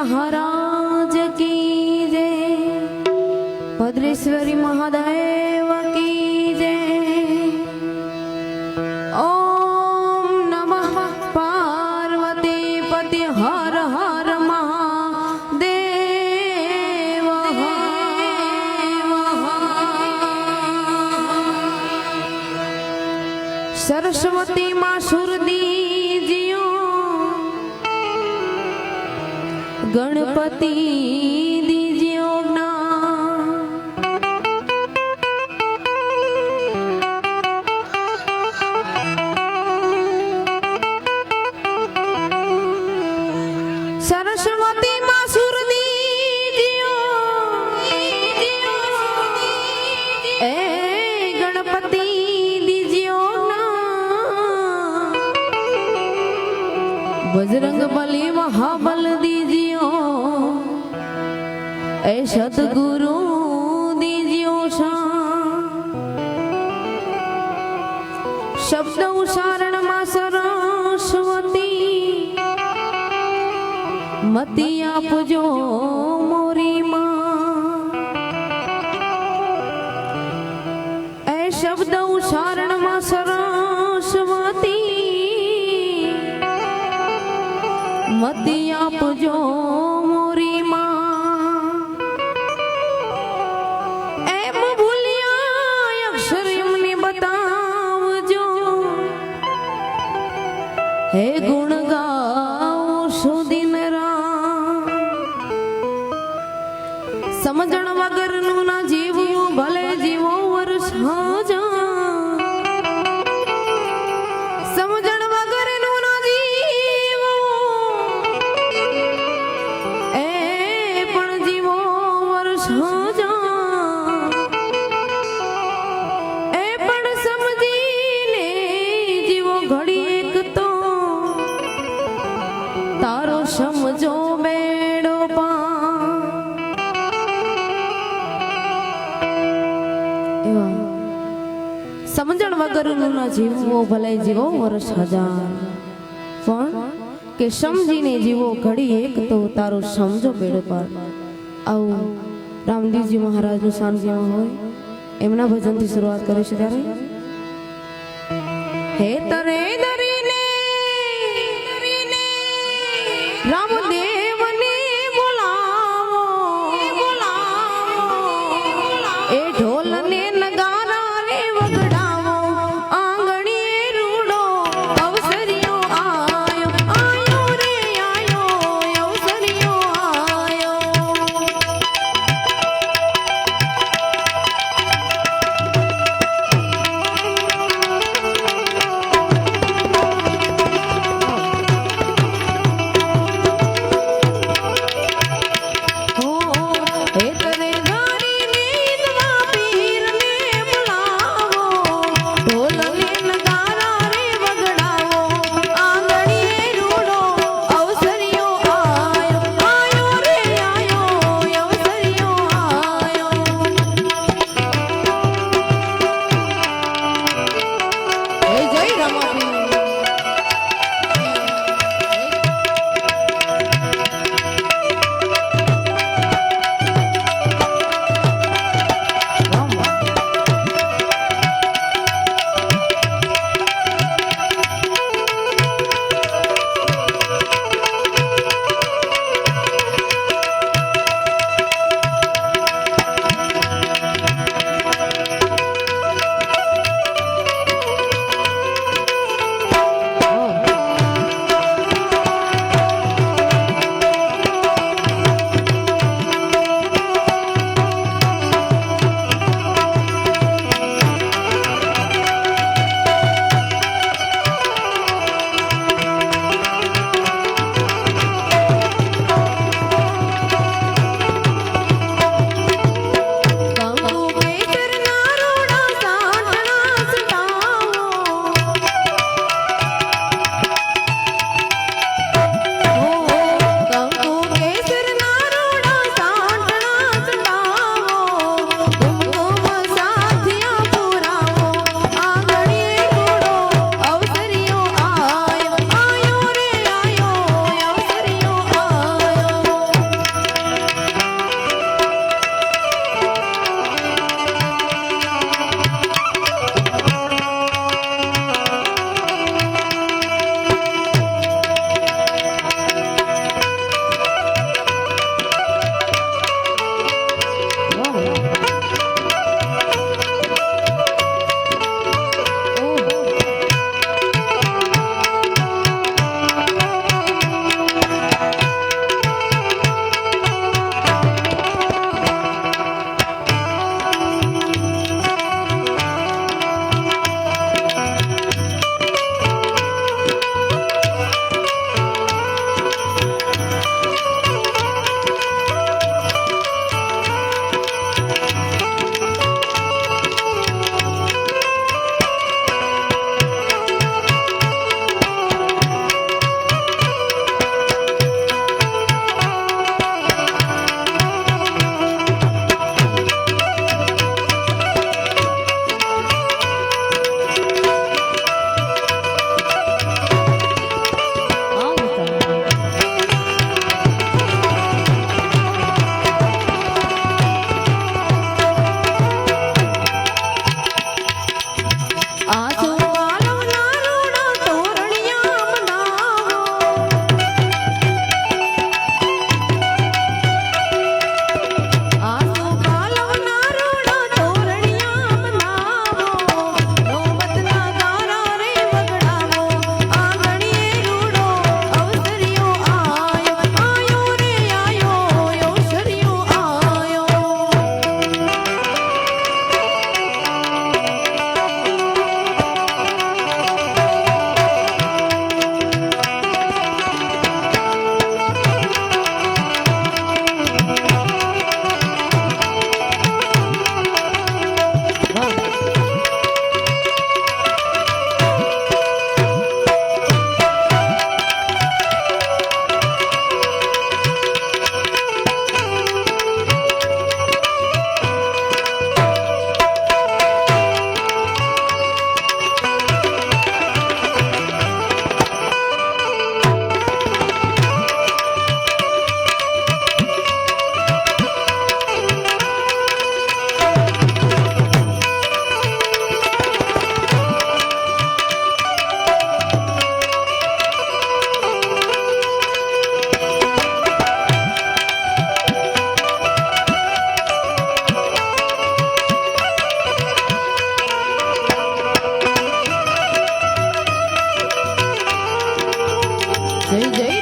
महाराज की जय, भद्रेश्वरी महादेव की जय। ओम नमः पार्वती पति हर हर महादेव। सरस्वती माँ सुरदी गणपति दीजियो ज्ञान, सरस्वती मासुर दीजियो, ए गणपति दीजियो ज्ञान, बजरंग बली महाबल दीजियो, ए सतगुरु दीजियो शब्द उच्चारण में सरस्वती मती आपजो मोरी मां। ए शब्द उच्चारण में सरस्वती मती आपजो मोरी मां। हे गुण गाओ सुदिन राम, समझण वगर नु ना जीवो भले जीवो वर्ष जा, समझण वगर नु ना जीवो ए पण जीवो वर्ष जा, ए पण समजीने जीवो घड़ी एक तो तारो समझो बेड़ो पा। समझण वगर न जीवो भले जीवो वर्ष हजार, पण के समझीने जीवो घड़ी एक तो तारो समझो बेड़ो पार। आओ रामदेव जी महाराज नु सांजे में होय एमना भजन थी शुरुआत करे छे त्यारे। हे तरे दरीने रामदेव ने बुलावो, ए ढोल ने नगारा रे वगड़ावो, आंगणी रूड़ो अवसरियो आयो, आयो रे आयो अवसरियो आयो। જય જય